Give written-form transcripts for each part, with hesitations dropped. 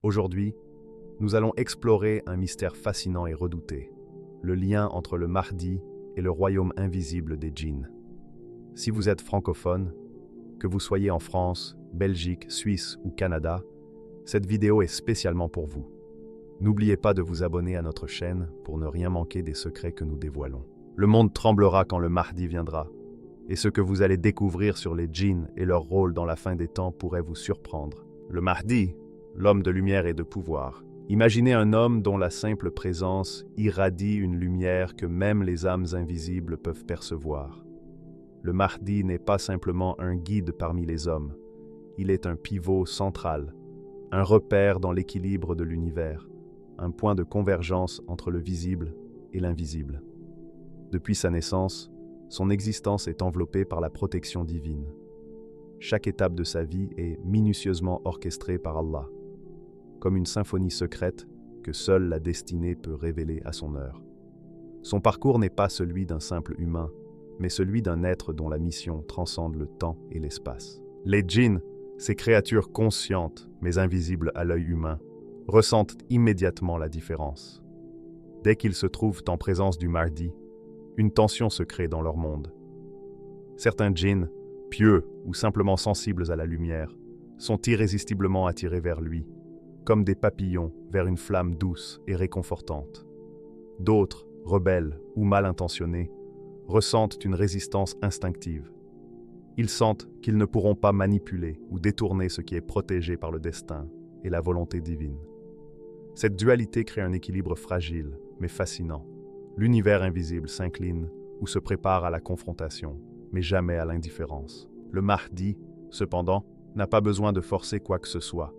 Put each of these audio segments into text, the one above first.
Aujourd'hui, nous allons explorer un mystère fascinant et redouté, le lien entre le Mahdi et le royaume invisible des djinns. Si vous êtes francophone, que vous soyez en France, Belgique, Suisse ou Canada, cette vidéo est spécialement pour vous. N'oubliez pas de vous abonner à notre chaîne pour ne rien manquer des secrets que nous dévoilons. Le monde tremblera quand le Mahdi viendra, et ce que vous allez découvrir sur les djinns et leur rôle dans la fin des temps pourrait vous surprendre. Le Mahdi, l'homme de lumière et de pouvoir. Imaginez un homme dont la simple présence irradie une lumière que même les âmes invisibles peuvent percevoir. Le Mahdi n'est pas simplement un guide parmi les hommes, il est un pivot central, un repère dans l'équilibre de l'univers, un point de convergence entre le visible et l'invisible. Depuis sa naissance, son existence est enveloppée par la protection divine. Chaque étape de sa vie est minutieusement orchestrée par Allah, comme une symphonie secrète que seule la destinée peut révéler à son heure. Son parcours n'est pas celui d'un simple humain, mais celui d'un être dont la mission transcende le temps et l'espace. Les djinns, ces créatures conscientes mais invisibles à l'œil humain, ressentent immédiatement la différence. Dès qu'ils se trouvent en présence du Mahdi, une tension se crée dans leur monde. Certains djinns, pieux ou simplement sensibles à la lumière, sont irrésistiblement attirés vers lui, comme des papillons vers une flamme douce et réconfortante. D'autres, rebelles ou mal intentionnés, ressentent une résistance instinctive. Ils sentent qu'ils ne pourront pas manipuler ou détourner ce qui est protégé par le destin et la volonté divine. Cette dualité crée un équilibre fragile, mais fascinant. L'univers invisible s'incline ou se prépare à la confrontation, mais jamais à l'indifférence. Le Mahdi, cependant, n'a pas besoin de forcer quoi que ce soit.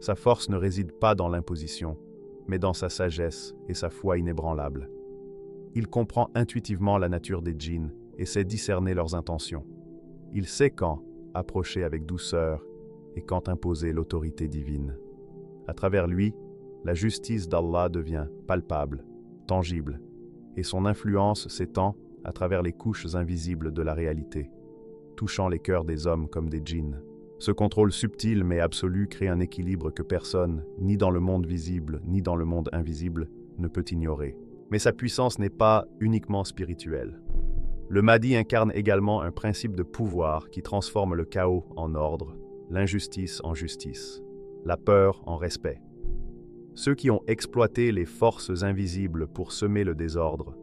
Sa force ne réside pas dans l'imposition, mais dans sa sagesse et sa foi inébranlable. Il comprend intuitivement la nature des djinns et sait discerner leurs intentions. Il sait quand approcher avec douceur et quand imposer l'autorité divine. À travers lui, la justice d'Allah devient palpable, tangible, et son influence s'étend à travers les couches invisibles de la réalité, touchant les cœurs des hommes comme des djinns. Ce contrôle subtil mais absolu crée un équilibre que personne, ni dans le monde visible, ni dans le monde invisible, ne peut ignorer. Mais sa puissance n'est pas uniquement spirituelle. Le Mahdi incarne également un principe de pouvoir qui transforme le chaos en ordre, l'injustice en justice, la peur en respect. Ceux qui ont exploité les forces invisibles pour semer le désordre,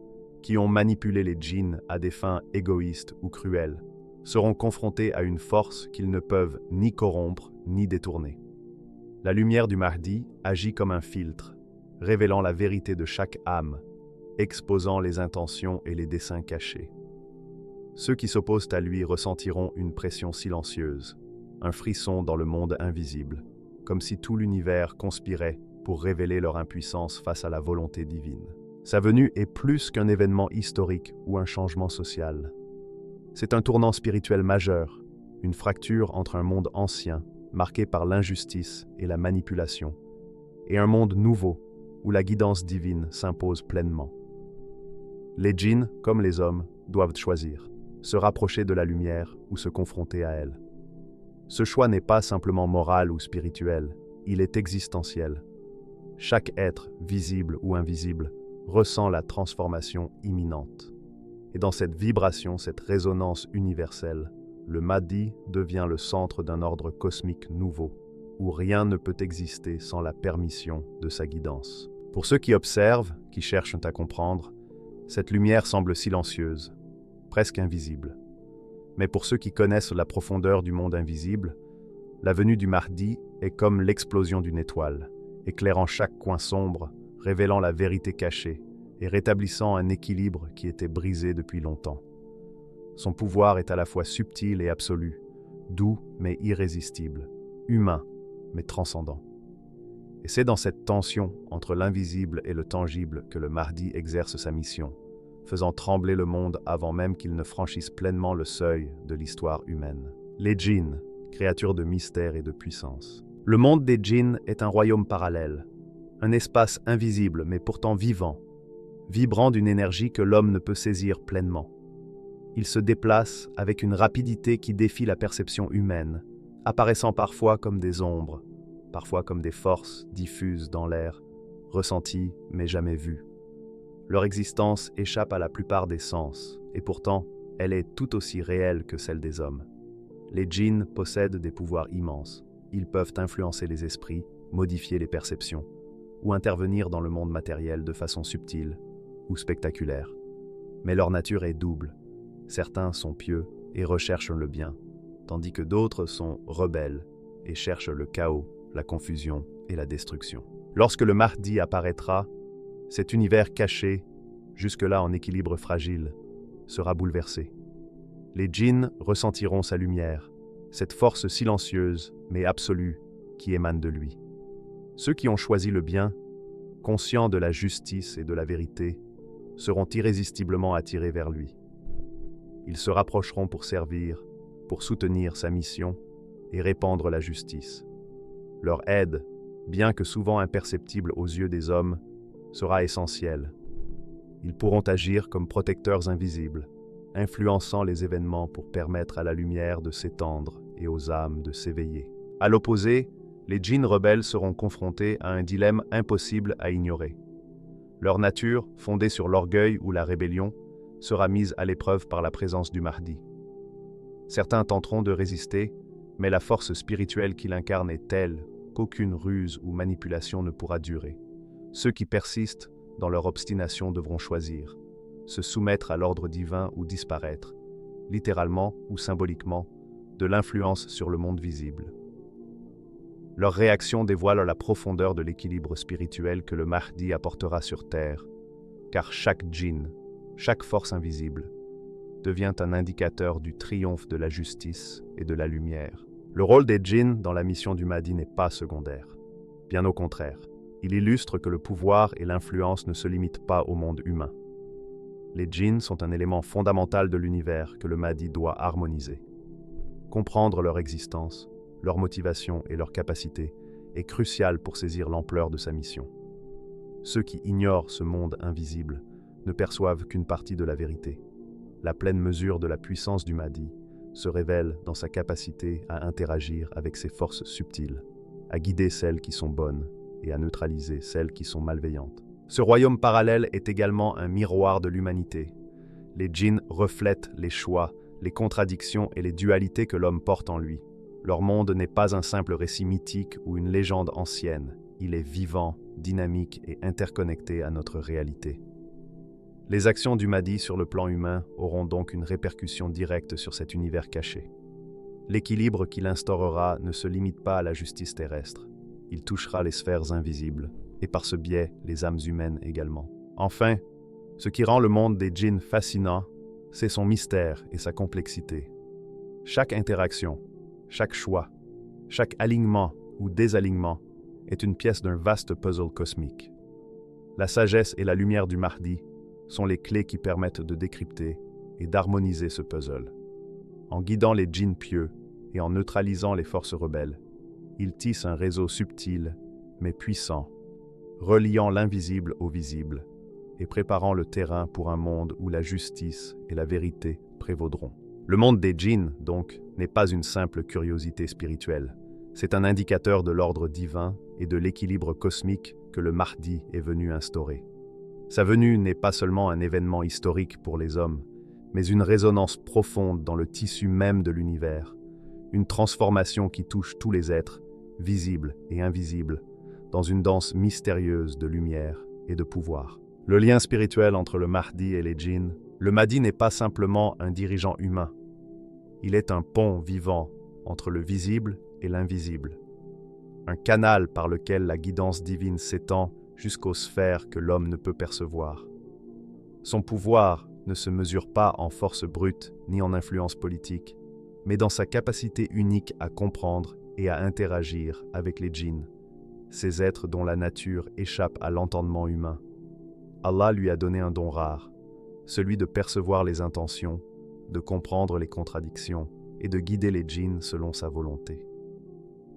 qui ont manipulé les djinns à des fins égoïstes ou cruelles, seront confrontés à une force qu'ils ne peuvent ni corrompre ni détourner. La lumière du Mahdi agit comme un filtre, révélant la vérité de chaque âme, exposant les intentions et les desseins cachés. Ceux qui s'opposent à lui ressentiront une pression silencieuse, un frisson dans le monde invisible, comme si tout l'univers conspirait pour révéler leur impuissance face à la volonté divine. Sa venue est plus qu'un événement historique ou un changement social. C'est un tournant spirituel majeur, une fracture entre un monde ancien, marqué par l'injustice et la manipulation, et un monde nouveau, où la guidance divine s'impose pleinement. Les djinns, comme les hommes, doivent choisir, se rapprocher de la lumière ou se confronter à elle. Ce choix n'est pas simplement moral ou spirituel, il est existentiel. Chaque être, visible ou invisible, ressent la transformation imminente. Et dans cette vibration, cette résonance universelle, le Mahdi devient le centre d'un ordre cosmique nouveau, où rien ne peut exister sans la permission de sa guidance. Pour ceux qui observent, qui cherchent à comprendre, cette lumière semble silencieuse, presque invisible. Mais pour ceux qui connaissent la profondeur du monde invisible, la venue du Mahdi est comme l'explosion d'une étoile, éclairant chaque coin sombre, révélant la vérité cachée, et rétablissant un équilibre qui était brisé depuis longtemps. Son pouvoir est à la fois subtil et absolu, doux mais irrésistible, humain mais transcendant. Et c'est dans cette tension entre l'invisible et le tangible que le Mahdi exerce sa mission, faisant trembler le monde avant même qu'il ne franchisse pleinement le seuil de l'histoire humaine. Les djinns, créatures de mystère et de puissance. Le monde des djinns est un royaume parallèle, un espace invisible mais pourtant vivant, vibrant d'une énergie que l'homme ne peut saisir pleinement. Il se déplace avec une rapidité qui défie la perception humaine, apparaissant parfois comme des ombres, parfois comme des forces diffuses dans l'air, ressenties mais jamais vues. Leur existence échappe à la plupart des sens, et pourtant, elle est tout aussi réelle que celle des hommes. Les djinns possèdent des pouvoirs immenses. Ils peuvent influencer les esprits, modifier les perceptions, ou intervenir dans le monde matériel de façon subtile ou spectaculaire. Mais leur nature est double. Certains sont pieux et recherchent le bien, tandis que d'autres sont rebelles et cherchent le chaos, la confusion et la destruction. Lorsque le Mahdi apparaîtra, cet univers caché, jusque-là en équilibre fragile, sera bouleversé. Les djinns ressentiront sa lumière, cette force silencieuse mais absolue qui émane de lui. Ceux qui ont choisi le bien, conscients de la justice et de la vérité, seront irrésistiblement attirés vers lui. Ils se rapprocheront pour servir, pour soutenir sa mission et répandre la justice. Leur aide, bien que souvent imperceptible aux yeux des hommes, sera essentielle. Ils pourront agir comme protecteurs invisibles, influençant les événements pour permettre à la lumière de s'étendre et aux âmes de s'éveiller. À l'opposé, les djinns rebelles seront confrontés à un dilemme impossible à ignorer. Leur nature, fondée sur l'orgueil ou la rébellion, sera mise à l'épreuve par la présence du Mahdi. Certains tenteront de résister, mais la force spirituelle qu'il incarne est telle qu'aucune ruse ou manipulation ne pourra durer. Ceux qui persistent dans leur obstination devront choisir, se soumettre à l'ordre divin ou disparaître, littéralement ou symboliquement, de l'influence sur le monde visible. Leur réaction dévoile la profondeur de l'équilibre spirituel que le Mahdi apportera sur terre, car chaque djinn, chaque force invisible, devient un indicateur du triomphe de la justice et de la lumière. Le rôle des djinns dans la mission du Mahdi n'est pas secondaire. Bien au contraire, il illustre que le pouvoir et l'influence ne se limitent pas au monde humain. Les djinns sont un élément fondamental de l'univers que le Mahdi doit harmoniser. Comprendre leur existence, leur motivation et leur capacité est crucial pour saisir l'ampleur de sa mission. Ceux qui ignorent ce monde invisible ne perçoivent qu'une partie de la vérité. La pleine mesure de la puissance du Mahdi se révèle dans sa capacité à interagir avec ses forces subtiles, à guider celles qui sont bonnes et à neutraliser celles qui sont malveillantes. Ce royaume parallèle est également un miroir de l'humanité. Les djinns reflètent les choix, les contradictions et les dualités que l'homme porte en lui. Leur monde n'est pas un simple récit mythique ou une légende ancienne. Il est vivant, dynamique et interconnecté à notre réalité. Les actions du Mahdi sur le plan humain auront donc une répercussion directe sur cet univers caché. L'équilibre qu'il instaurera ne se limite pas à la justice terrestre. Il touchera les sphères invisibles, et par ce biais, les âmes humaines également. Enfin, ce qui rend le monde des djinns fascinant, c'est son mystère et sa complexité. Chaque interaction, chaque choix, chaque alignement ou désalignement est une pièce d'un vaste puzzle cosmique. La sagesse et la lumière du Mahdi sont les clés qui permettent de décrypter et d'harmoniser ce puzzle. En guidant les djinns pieux et en neutralisant les forces rebelles, il tisse un réseau subtil mais puissant, reliant l'invisible au visible et préparant le terrain pour un monde où la justice et la vérité prévaudront. Le monde des djinns, donc, n'est pas une simple curiosité spirituelle. C'est un indicateur de l'ordre divin et de l'équilibre cosmique que le Mahdi est venu instaurer. Sa venue n'est pas seulement un événement historique pour les hommes, mais une résonance profonde dans le tissu même de l'univers, une transformation qui touche tous les êtres, visibles et invisibles, dans une danse mystérieuse de lumière et de pouvoir. Le lien spirituel entre le Mahdi et les djinns. Le Mahdi n'est pas simplement un dirigeant humain. Il est un pont vivant entre le visible et l'invisible, un canal par lequel la guidance divine s'étend jusqu'aux sphères que l'homme ne peut percevoir. Son pouvoir ne se mesure pas en force brute ni en influence politique, mais dans sa capacité unique à comprendre et à interagir avec les djinns, ces êtres dont la nature échappe à l'entendement humain. Allah lui a donné un don rare, celui de percevoir les intentions, de comprendre les contradictions et de guider les djinns selon sa volonté.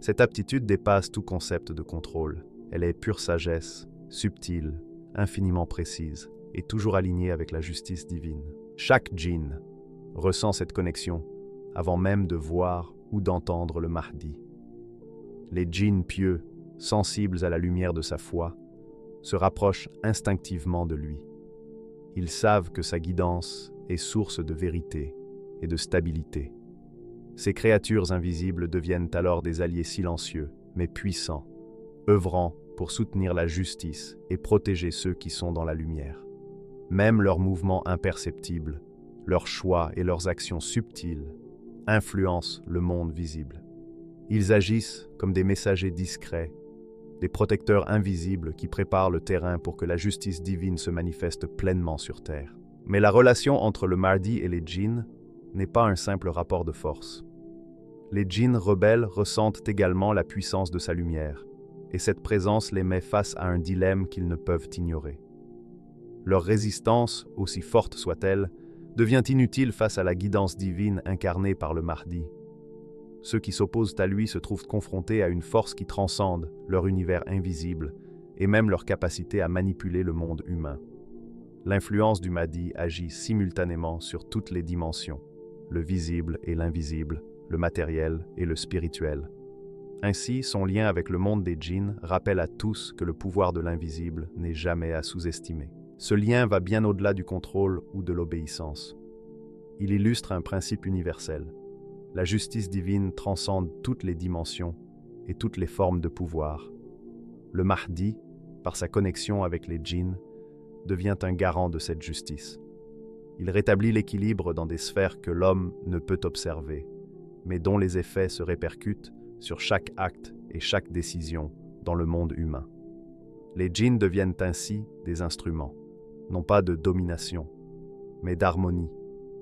Cette aptitude dépasse tout concept de contrôle. Elle est pure sagesse, subtile, infiniment précise et toujours alignée avec la justice divine. Chaque djinn ressent cette connexion avant même de voir ou d'entendre le Mahdi. Les djinns pieux, sensibles à la lumière de sa foi, se rapprochent instinctivement de lui. Ils savent que sa guidance est source de vérité et de stabilité. Ces créatures invisibles deviennent alors des alliés silencieux, mais puissants, œuvrant pour soutenir la justice et protéger ceux qui sont dans la lumière. Même leurs mouvements imperceptibles, leurs choix et leurs actions subtiles influencent le monde visible. Ils agissent comme des messagers discrets, des protecteurs invisibles qui préparent le terrain pour que la justice divine se manifeste pleinement sur terre. Mais la relation entre le Mahdi et les djinns n'est pas un simple rapport de force. Les djinns rebelles ressentent également la puissance de sa lumière, et cette présence les met face à un dilemme qu'ils ne peuvent ignorer. Leur résistance, aussi forte soit-elle, devient inutile face à la guidance divine incarnée par le Mahdi. Ceux qui s'opposent à lui se trouvent confrontés à une force qui transcende leur univers invisible et même leur capacité à manipuler le monde humain. L'influence du Mahdi agit simultanément sur toutes les dimensions, le visible et l'invisible, le matériel et le spirituel. Ainsi, son lien avec le monde des djinns rappelle à tous que le pouvoir de l'invisible n'est jamais à sous-estimer. Ce lien va bien au-delà du contrôle ou de l'obéissance. Il illustre un principe universel. La justice divine transcende toutes les dimensions et toutes les formes de pouvoir. Le Mahdi, par sa connexion avec les djinns, devient un garant de cette justice. Il rétablit l'équilibre dans des sphères que l'homme ne peut observer, mais dont les effets se répercutent sur chaque acte et chaque décision dans le monde humain. Les djinns deviennent ainsi des instruments, non pas de domination, mais d'harmonie,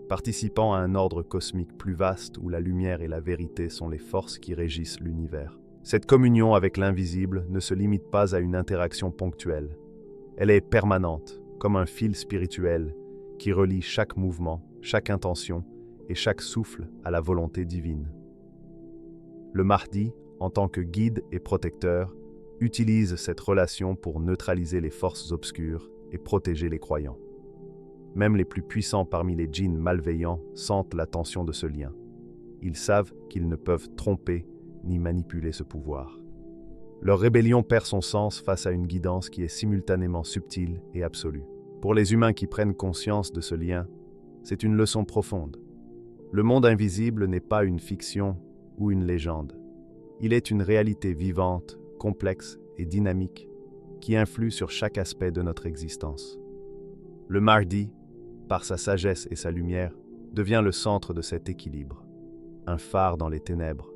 participant à un ordre cosmique plus vaste où la lumière et la vérité sont les forces qui régissent l'univers. Cette communion avec l'invisible ne se limite pas à une interaction ponctuelle. Elle est permanente, comme un fil spirituel qui relie chaque mouvement, chaque intention et chaque souffle à la volonté divine. Le Mahdi, en tant que guide et protecteur, utilise cette relation pour neutraliser les forces obscures et protéger les croyants. Même les plus puissants parmi les djinns malveillants sentent la tension de ce lien. Ils savent qu'ils ne peuvent tromper ni manipuler ce pouvoir. Leur rébellion perd son sens face à une guidance qui est simultanément subtile et absolue. Pour les humains qui prennent conscience de ce lien, c'est une leçon profonde. Le monde invisible n'est pas une fiction ou une légende. Il est une réalité vivante, complexe et dynamique qui influe sur chaque aspect de notre existence. Le Mahdi, par sa sagesse et sa lumière, devient le centre de cet équilibre, un phare dans les ténèbres,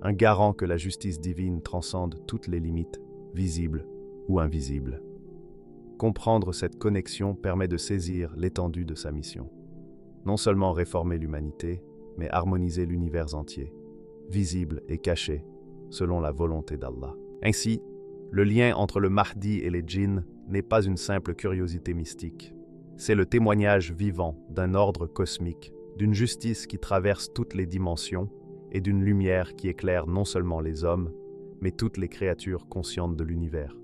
un garant que la justice divine transcende toutes les limites, visibles ou invisibles. Comprendre cette connexion permet de saisir l'étendue de sa mission. Non seulement réformer l'humanité, mais harmoniser l'univers entier, visible et caché, selon la volonté d'Allah. Ainsi, le lien entre le Mahdi et les djinns n'est pas une simple curiosité mystique. C'est le témoignage vivant d'un ordre cosmique, d'une justice qui traverse toutes les dimensions et d'une lumière qui éclaire non seulement les hommes, mais toutes les créatures conscientes de l'univers.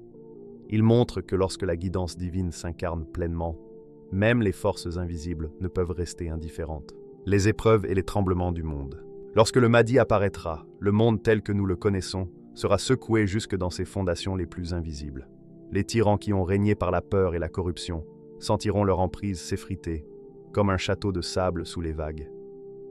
Il montre que lorsque la guidance divine s'incarne pleinement, même les forces invisibles ne peuvent rester indifférentes. Les épreuves et les tremblements du monde. Lorsque le Mahdi apparaîtra, le monde tel que nous le connaissons sera secoué jusque dans ses fondations les plus invisibles. Les tyrans qui ont régné par la peur et la corruption sentiront leur emprise s'effriter, comme un château de sable sous les vagues.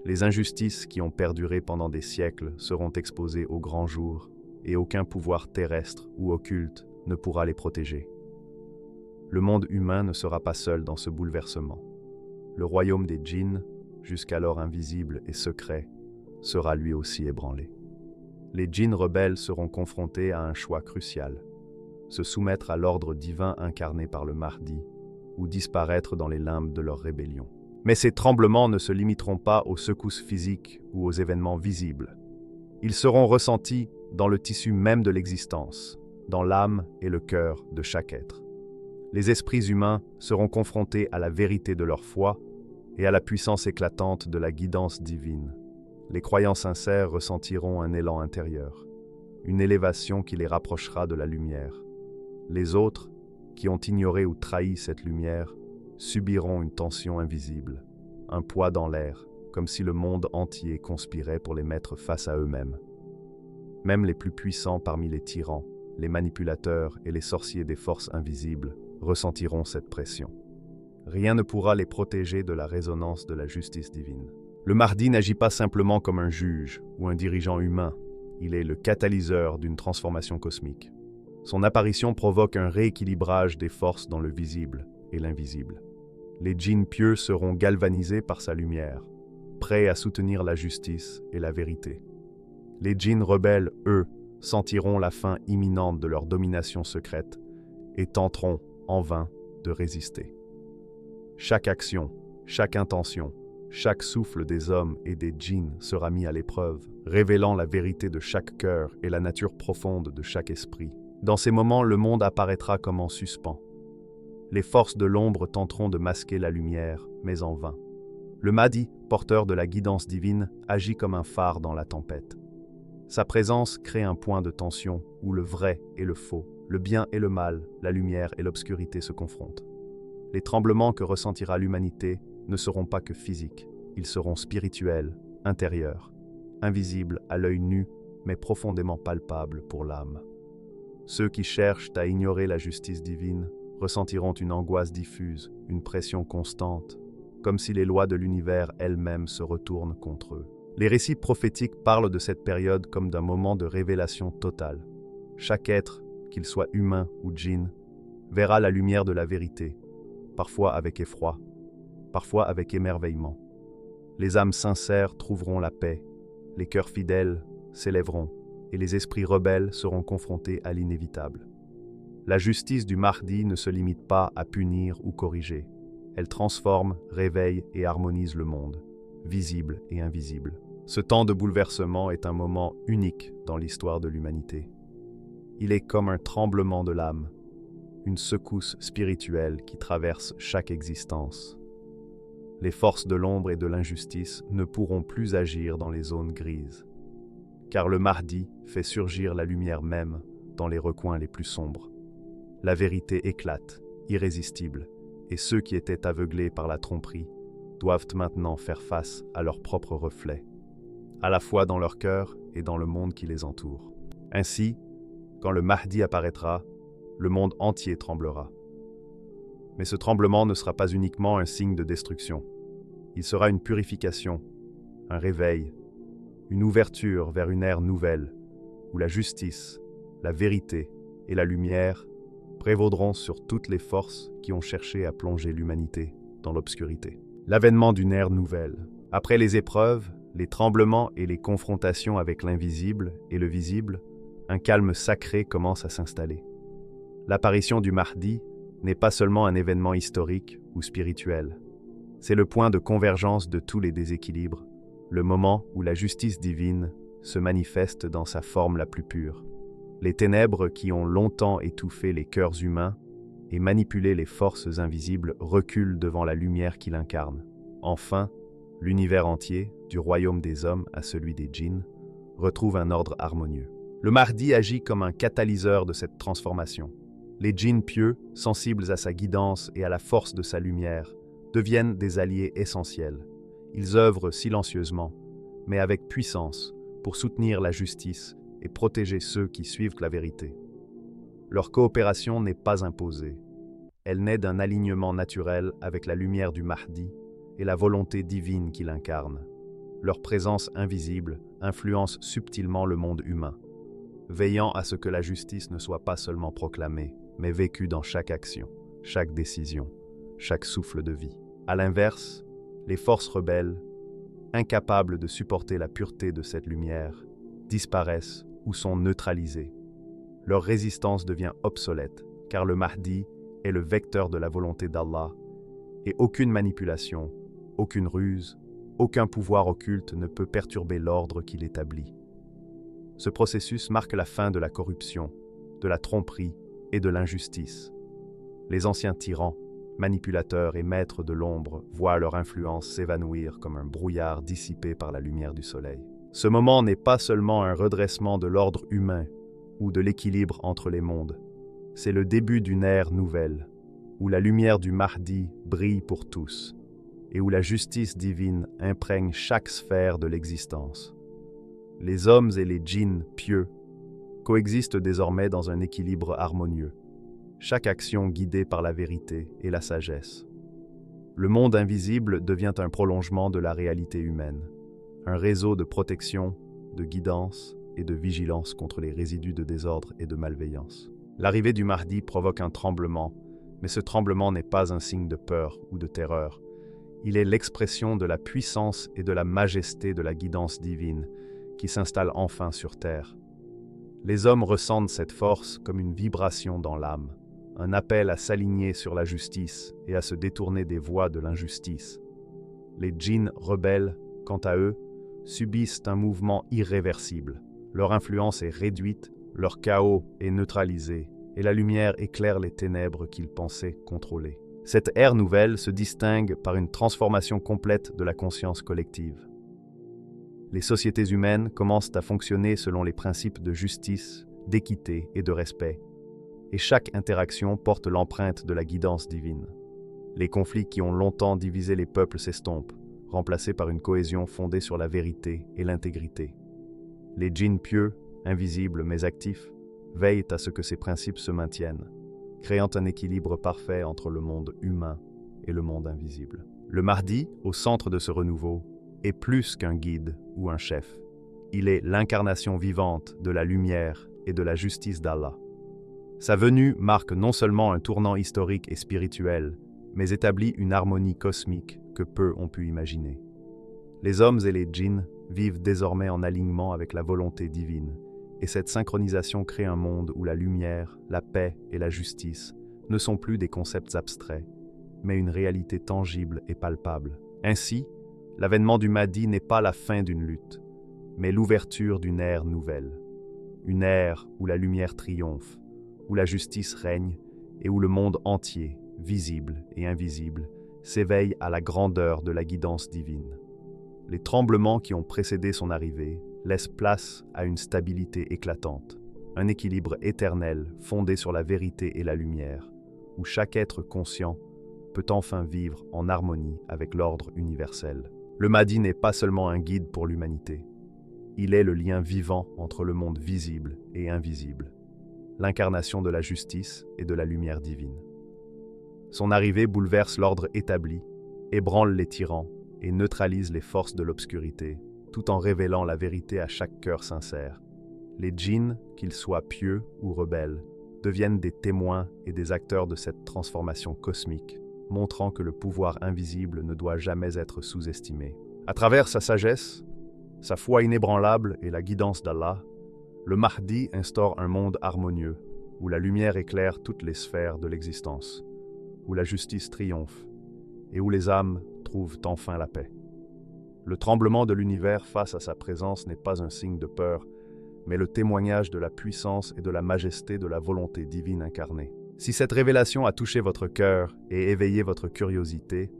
Les injustices qui ont perduré pendant des siècles seront exposées au grand jour, et aucun pouvoir terrestre ou occulte ne pourra les protéger. Le monde humain ne sera pas seul dans ce bouleversement. Le royaume des djinns, jusqu'alors invisible et secret, sera lui aussi ébranlé. Les djinns rebelles seront confrontés à un choix crucial: se soumettre à l'ordre divin incarné par le Mahdi ou disparaître dans les limbes de leur rébellion. Mais ces tremblements ne se limiteront pas aux secousses physiques ou aux événements visibles. Ils seront ressentis dans le tissu même de l'existence, dans l'âme et le cœur de chaque être. Les esprits humains seront confrontés à la vérité de leur foi et à la puissance éclatante de la guidance divine. Les croyants sincères ressentiront un élan intérieur, une élévation qui les rapprochera de la lumière. Les autres, qui ont ignoré ou trahi cette lumière, subiront une tension invisible, un poids dans l'air, comme si le monde entier conspirait pour les mettre face à eux-mêmes. Même les plus puissants parmi les tyrans, les manipulateurs et les sorciers des forces invisibles ressentiront cette pression. Rien ne pourra les protéger de la résonance de la justice divine. Le Mahdi n'agit pas simplement comme un juge ou un dirigeant humain, il est le catalyseur d'une transformation cosmique. Son apparition provoque un rééquilibrage des forces dans le visible et l'invisible. Les djinns pieux seront galvanisés par sa lumière, prêts à soutenir la justice et la vérité. Les djinns rebelles, eux, sentiront la fin imminente de leur domination secrète et tenteront, en vain, de résister. Chaque action, chaque intention, chaque souffle des hommes et des djinns sera mis à l'épreuve, révélant la vérité de chaque cœur et la nature profonde de chaque esprit. Dans ces moments, le monde apparaîtra comme en suspens. Les forces de l'ombre tenteront de masquer la lumière, mais en vain. Le Mahdi, porteur de la guidance divine, agit comme un phare dans la tempête. Sa présence crée un point de tension où le vrai et le faux, le bien et le mal, la lumière et l'obscurité se confrontent. Les tremblements que ressentira l'humanité ne seront pas que physiques, ils seront spirituels, intérieurs, invisibles à l'œil nu, mais profondément palpables pour l'âme. Ceux qui cherchent à ignorer la justice divine ressentiront une angoisse diffuse, une pression constante, comme si les lois de l'univers elles-mêmes se retournent contre eux. Les récits prophétiques parlent de cette période comme d'un moment de révélation totale. Chaque être, qu'il soit humain ou djinn, verra la lumière de la vérité, parfois avec effroi, parfois avec émerveillement. Les âmes sincères trouveront la paix, les cœurs fidèles s'élèveront, et les esprits rebelles seront confrontés à l'inévitable. La justice du Mahdi ne se limite pas à punir ou corriger. Elle transforme, réveille et harmonise le monde, visible et invisible. Ce temps de bouleversement est un moment unique dans l'histoire de l'humanité. Il est comme un tremblement de l'âme, une secousse spirituelle qui traverse chaque existence. Les forces de l'ombre et de l'injustice ne pourront plus agir dans les zones grises, car le Mahdi fait surgir la lumière même dans les recoins les plus sombres. La vérité éclate, irrésistible, et ceux qui étaient aveuglés par la tromperie doivent maintenant faire face à leurs propres reflets, à la fois dans leur cœur et dans le monde qui les entoure. Ainsi, quand le Mahdi apparaîtra, le monde entier tremblera. Mais ce tremblement ne sera pas uniquement un signe de destruction. Il sera une purification, un réveil, une ouverture vers une ère nouvelle, où la justice, la vérité et la lumière prévaudront sur toutes les forces qui ont cherché à plonger l'humanité dans l'obscurité. L'avènement d'une ère nouvelle. Après les épreuves, les tremblements et les confrontations avec l'invisible et le visible, un calme sacré commence à s'installer. L'apparition du Mahdi n'est pas seulement un événement historique ou spirituel. C'est le point de convergence de tous les déséquilibres, le moment où la justice divine se manifeste dans sa forme la plus pure. Les ténèbres qui ont longtemps étouffé les cœurs humains et manipulé les forces invisibles reculent devant la lumière qu'il incarne. Enfin, l'univers entier, du royaume des hommes à celui des djinns, retrouve un ordre harmonieux. Le Mahdi agit comme un catalyseur de cette transformation. Les djinns pieux, sensibles à sa guidance et à la force de sa lumière, deviennent des alliés essentiels. Ils œuvrent silencieusement, mais avec puissance, pour soutenir la justice et protéger ceux qui suivent la vérité. Leur coopération n'est pas imposée. Elle naît d'un alignement naturel avec la lumière du Mahdi et la volonté divine qu'il incarne. Leur présence invisible influence subtilement le monde humain, veillant à ce que la justice ne soit pas seulement proclamée, mais vécue dans chaque action, chaque décision, chaque souffle de vie. À l'inverse, les forces rebelles, incapables de supporter la pureté de cette lumière, disparaissent ou sont neutralisées. Leur résistance devient obsolète, car le Mahdi est le vecteur de la volonté d'Allah, et aucune manipulation, aucune ruse, aucun pouvoir occulte ne peut perturber l'ordre qu'il établit. Ce processus marque la fin de la corruption, de la tromperie et de l'injustice. Les anciens tyrans, manipulateurs et maîtres de l'ombre voient leur influence s'évanouir comme un brouillard dissipé par la lumière du soleil. Ce moment n'est pas seulement un redressement de l'ordre humain ou de l'équilibre entre les mondes. C'est le début d'une ère nouvelle, où la lumière du Mahdi brille pour tous et où la justice divine imprègne chaque sphère de l'existence. Les hommes et les djinns pieux coexistent désormais dans un équilibre harmonieux, chaque action guidée par la vérité et la sagesse. Le monde invisible devient un prolongement de la réalité humaine, un réseau de protection, de guidance et de vigilance contre les résidus de désordre et de malveillance. L'arrivée du Mahdi provoque un tremblement, mais ce tremblement n'est pas un signe de peur ou de terreur. Il est l'expression de la puissance et de la majesté de la guidance divine qui s'installe enfin sur terre. Les hommes ressentent cette force comme une vibration dans l'âme, un appel à s'aligner sur la justice et à se détourner des voies de l'injustice. Les djinns rebelles, quant à eux, subissent un mouvement irréversible. Leur influence est réduite, leur chaos est neutralisé, et la lumière éclaire les ténèbres qu'ils pensaient contrôler. Cette ère nouvelle se distingue par une transformation complète de la conscience collective. Les sociétés humaines commencent à fonctionner selon les principes de justice, d'équité et de respect, et chaque interaction porte l'empreinte de la guidance divine. Les conflits qui ont longtemps divisé les peuples s'estompent, remplacés par une cohésion fondée sur la vérité et l'intégrité. Les djinns pieux, invisibles mais actifs, veillent à ce que ces principes se maintiennent, créant un équilibre parfait entre le monde humain et le monde invisible. Le Mahdi, au centre de ce renouveau, est plus qu'un guide ou un chef. Il est l'incarnation vivante de la lumière et de la justice d'Allah. Sa venue marque non seulement un tournant historique et spirituel, mais établit une harmonie cosmique que peu ont pu imaginer. Les hommes et les djinns vivent désormais en alignement avec la volonté divine, et cette synchronisation crée un monde où la lumière, la paix et la justice ne sont plus des concepts abstraits, mais une réalité tangible et palpable. Ainsi, l'avènement du Mahdi n'est pas la fin d'une lutte, mais l'ouverture d'une ère nouvelle. Une ère où la lumière triomphe, où la justice règne et où le monde entier, visible et invisible, s'éveille à la grandeur de la guidance divine. Les tremblements qui ont précédé son arrivée laissent place à une stabilité éclatante, un équilibre éternel fondé sur la vérité et la lumière, où chaque être conscient peut enfin vivre en harmonie avec l'ordre universel. Le Mahdi n'est pas seulement un guide pour l'humanité, il est le lien vivant entre le monde visible et invisible, l'incarnation de la justice et de la lumière divine. Son arrivée bouleverse l'ordre établi, ébranle les tyrans et neutralise les forces de l'obscurité, tout en révélant la vérité à chaque cœur sincère. Les djinns, qu'ils soient pieux ou rebelles, deviennent des témoins et des acteurs de cette transformation cosmique, montrant que le pouvoir invisible ne doit jamais être sous-estimé. À travers sa sagesse, sa foi inébranlable et la guidance d'Allah, le Mahdi instaure un monde harmonieux, où la lumière éclaire toutes les sphères de l'existence, où la justice triomphe et où les âmes trouvent enfin la paix. Le tremblement de l'univers face à sa présence n'est pas un signe de peur, mais le témoignage de la puissance et de la majesté de la volonté divine incarnée. Si cette révélation a touché votre cœur et éveillé votre curiosité,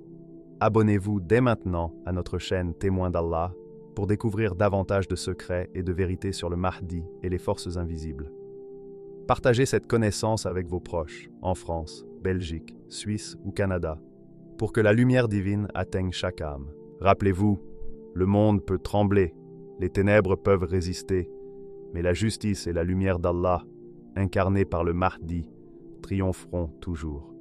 abonnez-vous dès maintenant à notre chaîne Témoins d'Allah pour découvrir davantage de secrets et de vérités sur le Mahdi et les forces invisibles. Partagez cette connaissance avec vos proches, en France, Belgique, Suisse ou Canada, pour que la lumière divine atteigne chaque âme. Rappelez-vous, le monde peut trembler, les ténèbres peuvent résister, mais la justice et la lumière d'Allah, incarnées par le Mahdi, triompheront toujours.